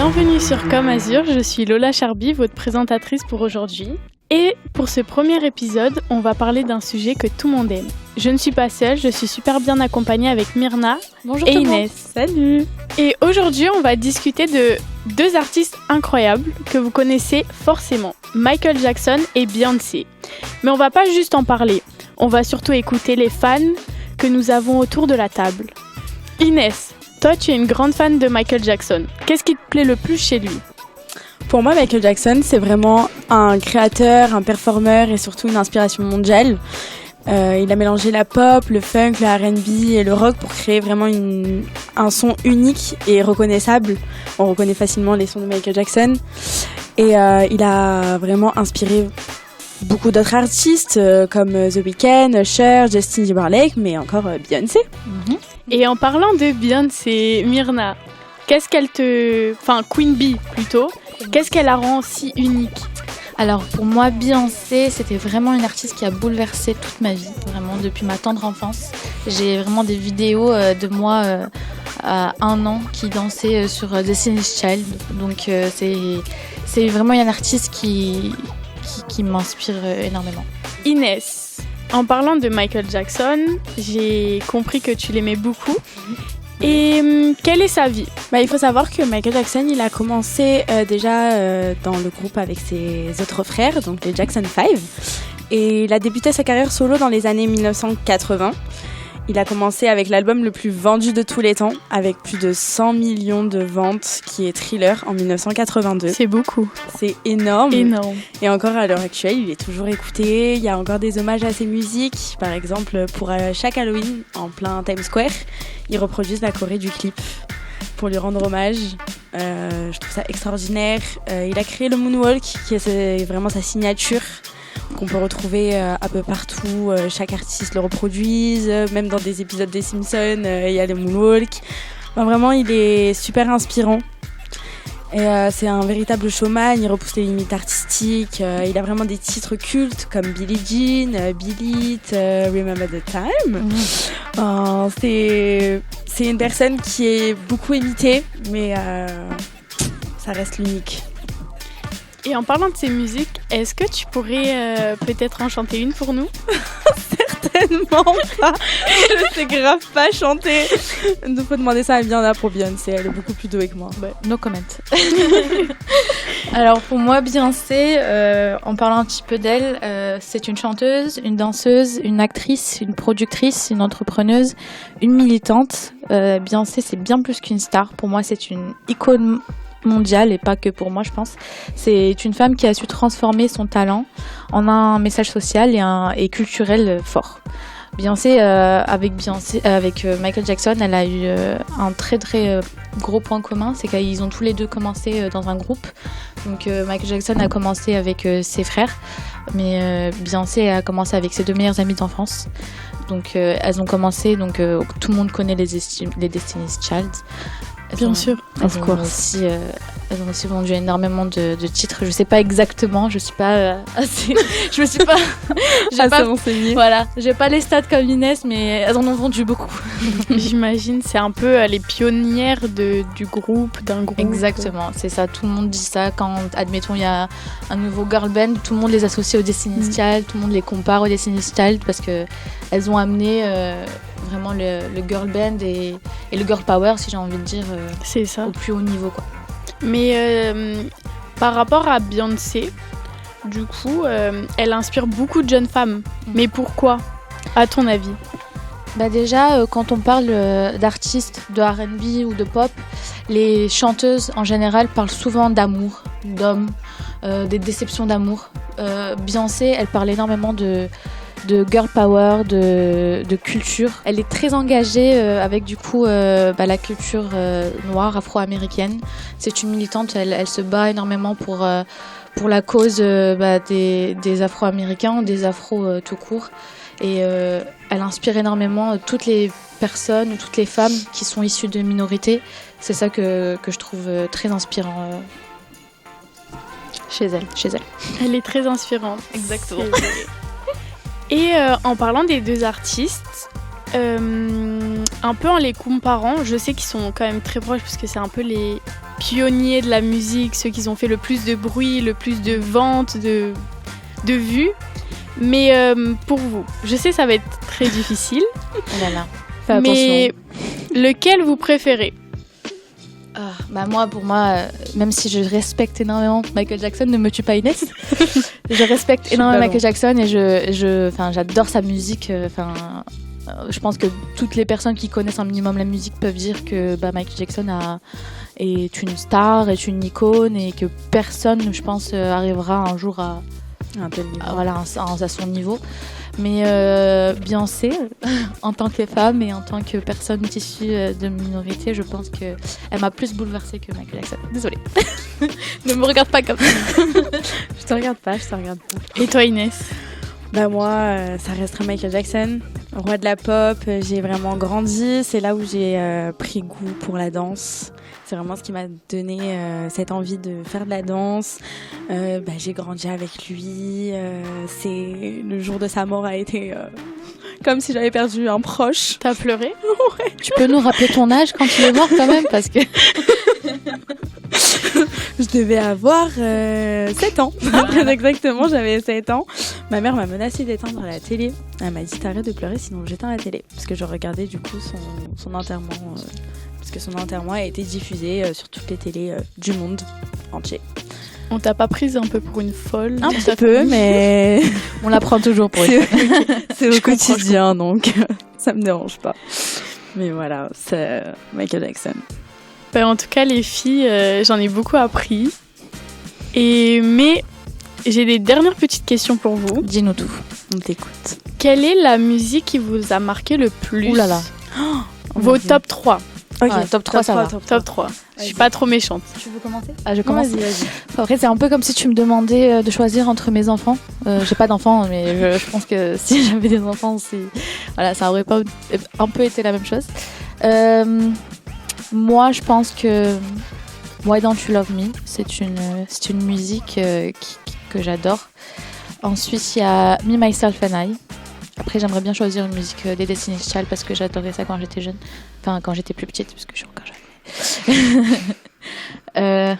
Bienvenue sur Comme Azur, je suis Lola Charby, votre présentatrice pour aujourd'hui. Et pour ce premier épisode, on va parler d'un sujet que tout le monde aime. Je ne suis pas seule, je suis super bien accompagnée avec Myrna et Inès. Salut. Et aujourd'hui, on va discuter de deux artistes incroyables que vous connaissez forcément, Michael Jackson et Beyoncé. Mais on va pas juste en parler, on va surtout écouter les fans que nous avons autour de la table. Inès, toi tu es une grande fan de Michael Jackson. Qu'est-ce qui te plaît le plus chez lui ? Pour moi, Michael Jackson, c'est vraiment un créateur, un performeur et surtout une inspiration mondiale. Il a mélangé la pop, le funk, le R&B et le rock pour créer vraiment un son unique et reconnaissable. On reconnaît facilement les sons de Michael Jackson. Et il a vraiment inspiré beaucoup d'autres artistes comme The Weeknd, Cher, Justin Timberlake, mais encore Beyoncé. Et en parlant de Beyoncé, Myrna, qu'est-ce qu'elle te... Enfin, Queen Bee plutôt, qu'est-ce qu'elle la rend si unique ? Alors pour moi, Beyoncé, c'était vraiment une artiste qui a bouleversé toute ma vie, vraiment depuis ma tendre enfance. J'ai vraiment des vidéos de moi à 1 an qui dansait sur Destiny's Child. Donc c'est vraiment une artiste qui m'inspire énormément. Inès, en parlant de Michael Jackson, j'ai compris que tu l'aimais beaucoup. Et quelle est sa vie ? Il faut savoir que Michael Jackson, il a commencé déjà dans le groupe avec ses autres frères, donc les Jackson 5. Et il a débuté sa carrière solo dans les années 1980. Il a commencé avec l'album le plus vendu de tous les temps, avec plus de 100 millions de ventes, qui est Thriller en 1982. C'est beaucoup. C'est énorme. Énorme. Et encore à l'heure actuelle, il est toujours écouté. Il y a encore des hommages à ses musiques. Par exemple, pour chaque Halloween, en plein Times Square, ils reproduisent la choré du clip pour lui rendre hommage. Je trouve ça extraordinaire. Il a créé le moonwalk, qui est vraiment sa signature, qu'on peut retrouver un peu partout. Chaque artiste le reproduise, même dans des épisodes des Simpsons, il y a le moonwalk. Vraiment, il est super inspirant. Et c'est un véritable showman, il repousse les limites artistiques. Il a vraiment des titres cultes comme Billie Jean, Beat It, Remember the Time. C'est une personne qui est beaucoup imitée, mais ça reste l'unique. Et en parlant de ses musiques, est-ce que tu pourrais peut-être en chanter une pour nous ? Certainement pas. Je sais grave pas chanter. Il faut demander ça à Bianca pour Beyoncé. Elle est beaucoup plus douée que moi. No comment. Alors pour moi, Beyoncé, en parlant un petit peu d'elle, c'est une chanteuse, une danseuse, une actrice, une productrice, une entrepreneuse, une militante. Beyoncé, c'est bien plus qu'une star. Pour moi, c'est une icône mondiale et pas que pour moi, je pense. C'est une femme qui a su transformer son talent en un message social et culturel fort. Beyoncé, avec Michael Jackson, elle a eu un très très gros point commun, c'est qu'ils ont tous les deux commencé dans un groupe. Donc Michael Jackson a commencé avec ses frères, mais Beyoncé a commencé avec ses 2 meilleures amies d'enfance. Donc elles ont commencé, tout le monde connaît les Destiny's Child. Elles ont aussi vendu énormément de titres. Je sais pas exactement, je suis pas assez. Je me suis pas. J'ai pas renseigné. Voilà, j'ai pas les stats comme Inès, mais elles en ont vendu beaucoup. J'imagine, c'est un peu les pionnières du groupe, d'un groupe. Exactement, c'est ça. Tout le monde dit ça quand, admettons, il y a un nouveau girl band, tout le monde les associe au Destiny's Child, tout le monde les compare au Destiny's Child parce que elles ont amené vraiment le girl band et le girl power, si j'ai envie de dire, c'est ça, au plus haut niveau, quoi. Mais par rapport à Beyoncé, du coup, elle inspire beaucoup de jeunes femmes. Mais pourquoi, à ton avis ? Déjà, quand on parle d'artistes de R&B ou de pop, les chanteuses en général parlent souvent d'amour, d'hommes, des déceptions d'amour. Beyoncé, elle parle énormément de girl power, de culture. Elle est très engagée avec du coup la culture noire, afro-américaine. C'est une militante, elle se bat énormément pour la cause des afro-américains, des afros tout court. Et elle inspire énormément toutes les personnes ou toutes les femmes qui sont issues de minorités. C'est ça que je trouve très inspirant chez elle. Elle est très inspirante. Exactement. Et en parlant des deux artistes, un peu en les comparant, je sais qu'ils sont quand même très proches parce que c'est un peu pionniers de la musique, ceux qui ont fait le plus de bruit, le plus de ventes, de vues. Mais pour vous, je sais ça va être très difficile. Oh là là. Fais attention. Mais lequel vous préférez? Pour moi, même si je respecte énormément Michael Jackson, ne me tue pas Inès. Je respecte énormément Michael Jackson et j'adore sa musique. Je pense que toutes les personnes qui connaissent un minimum la musique peuvent dire que Michael Jackson est une star, est une icône et que personne, je pense, arrivera un jour à un tel niveau. À son niveau. Mais Beyoncé, en tant que femme et en tant que personne issue de minorité, je pense qu'elle m'a plus bouleversée que Michael Jackson. Désolée. Ne me regarde pas comme ça. Je te regarde pas. Et toi Inès? Moi, ça restera Michael Jackson, roi de la pop. J'ai vraiment grandi. C'est là où j'ai pris goût pour la danse. C'est vraiment ce qui m'a donné cette envie de faire de la danse. J'ai grandi avec lui. Le jour de sa mort a été comme si j'avais perdu un proche. T'as pleuré? Ouais. Tu peux nous rappeler ton âge quand il est mort quand même parce que... Je devais avoir 7 ans. Très exactement, j'avais 7 ans. Ma mère m'a menacé d'éteindre la télé. Elle m'a dit t'arrêtes de pleurer sinon j'éteins la télé. Parce que je regardais du coup son enterrement. Parce que son enterrement a été diffusé sur toutes les télés du monde entier. On t'a pas prise un peu pour une folle? Un petit peu, mais... On la prend toujours pour une folle. C'est au quotidien, donc ça me dérange pas. Mais voilà, c'est Michael Jackson. En tout cas, les filles, j'en ai beaucoup appris. Mais j'ai des dernières petites questions pour vous. Dis-nous tout. On t'écoute. Quelle est la musique qui vous a marqué le plus? Ouh là là. Vos top 3. Ok, top 3, ça va. Top 3. Je suis pas trop méchante. Tu veux commencer? Je commence. Vas-y. Après, c'est un peu comme si tu me demandais de choisir entre mes enfants. J'ai pas d'enfants, mais je pense que si j'avais des enfants, ça aurait pas un peu été la même chose. Moi, je pense que Why Don't You Love Me, c'est une musique que j'adore. Ensuite, il y a Me, Myself and I. Après, j'aimerais bien choisir une musique des Destiny's Child parce que j'adorais ça quand j'étais jeune. Enfin, quand j'étais plus petite, parce que je suis encore jeune.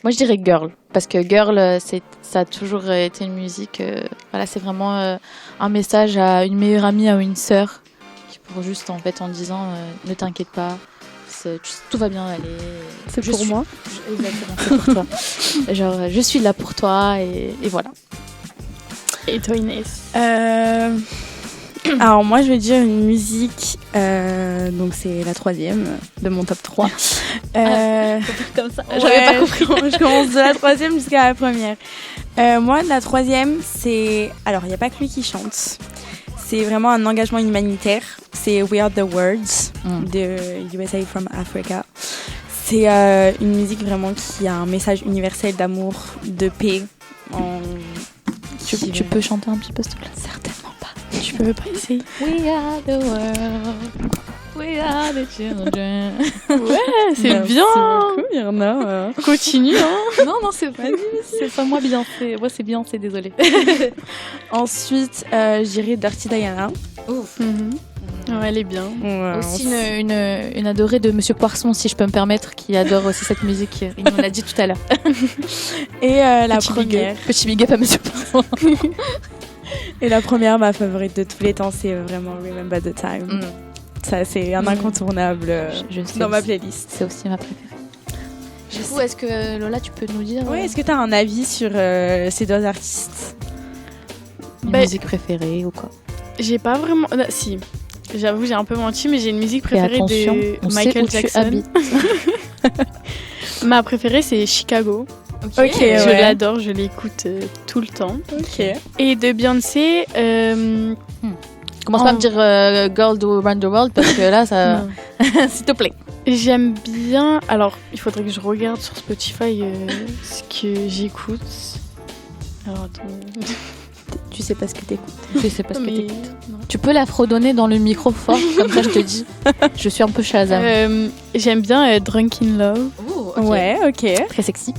Moi, je dirais Girl. Parce que Girl, ça a toujours été une musique... c'est vraiment un message à une meilleure amie, à une sœur. Pour juste, en disant, ne t'inquiète pas. Tout va bien aller. C'est pour moi. Exactement, c'est pour toi. Genre, je suis là pour toi et voilà. Et toi, Inès? Alors moi, je vais dire une musique. Donc c'est la 3e de mon top 3. Comme ça. J'avais pas compris. Je commence de la 3e jusqu'à la première. Moi, la 3e, c'est... Alors, il n'y a pas que lui qui chante. C'est vraiment un engagement humanitaire. C'est We Are The Words de USA from Africa. C'est une musique vraiment qui a un message universel d'amour, de paix. Tu peux chanter un petit peu, s'il te plaît? Certainement pas. Tu peux pas essayer? We are the world, we are the children. Ouais, c'est Merci bien. beaucoup, Myrna. Continue, hein. Non, c'est pas moi Beyoncé. Moi, c'est Beyoncé, désolée. Ensuite, je dirais Dirty Diana. Ouais, elle est bien. Ouais, aussi une adorée de Monsieur Poisson, si je peux me permettre, qui adore aussi cette musique. Il nous l'a dit tout à l'heure. Et la Petit première. Petit big up à Monsieur Poisson. Et la première, ma favorite de tous les temps, c'est vraiment Remember the Time. Ça, c'est un incontournable dans ma playlist. C'est aussi ma préférée. Du coup, est-ce que Lola, tu peux nous dire... Oui, est-ce que tu as un avis sur ces deux artistes? Une musique préférée ou quoi? J'ai pas vraiment... si, j'avoue, j'ai un peu menti, mais j'ai une musique préférée de Michael Jackson. Ma préférée, c'est Chicago. Ok, Je l'adore, je l'écoute tout le temps. Ok. Et de Beyoncé... Commence pas à me dire Girl do Run the World parce que là, ça... S'il te plaît. J'aime bien... Alors, il faudrait que je regarde sur Spotify ce que j'écoute. Alors, attends... Tu sais pas ce que t'écoutes. Je sais pas ce que t'écoutes. Tu peux la fredonner dans le micro fort, comme ça je te dis. Je suis un peu Shazam. J'aime bien Drunk in Love. Ooh, okay. Ouais, ok. Très sexy.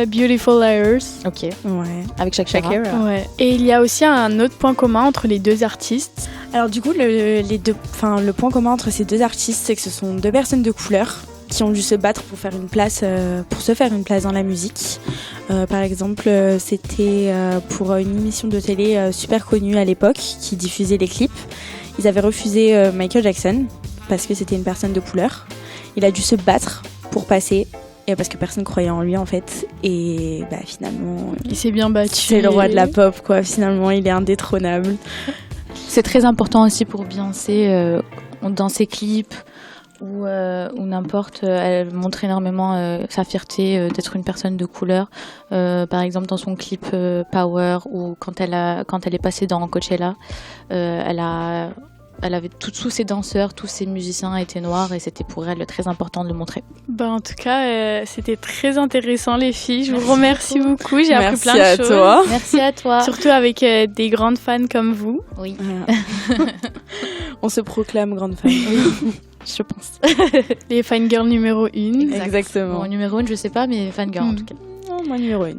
Beautiful Liars. Ok. Ouais. Avec Shakira. Ouais. Et il y a aussi un autre point commun entre les deux artistes. Alors du coup, le point commun entre ces deux artistes, c'est que ce sont deux personnes de couleur. qui ont dû se battre pour se faire une place dans la musique. Par exemple, c'était pour une émission de télé super connue à l'époque qui diffusait les clips. Ils avaient refusé Michael Jackson parce que c'était une personne de couleur. Il a dû se battre pour passer. Et parce que personne croyait en lui en fait. Et finalement, il s'est bien battu. C'est le roi de la pop quoi. Finalement, il est indétrônable. C'est très important aussi pour Beyoncé dans ses clips ou n'importe. Elle montre énormément sa fierté d'être une personne de couleur. Par exemple, dans son clip Power ou quand elle est passée dans Coachella, elle avait tous ses danseurs, tous ses musiciens étaient noirs et c'était pour elle très important de le montrer. En tout cas, c'était très intéressant les filles. Je vous remercie beaucoup. J'ai appris plein de choses. Toi. Merci à toi. Surtout avec des grandes fans comme vous. Oui. On se proclame grande fan. Oui, je pense. Les fangirls numéro 1. Exactement. Bon, numéro 1, je sais pas, mais fangirl en tout cas. Oh, moi numéro 1.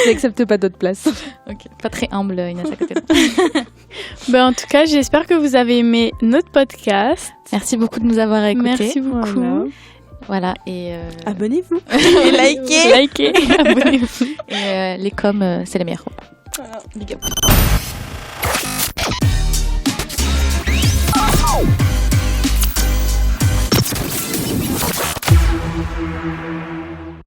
J'accepte pas d'autres places. Ok. Pas très humble, Inès à côté. En tout cas, j'espère que vous avez aimé notre podcast. Merci beaucoup de nous avoir écoutés. Merci beaucoup. Voilà, et abonnez-vous et likez. Abonnez-vous. Et les coms, c'est les meilleurs. Voilà.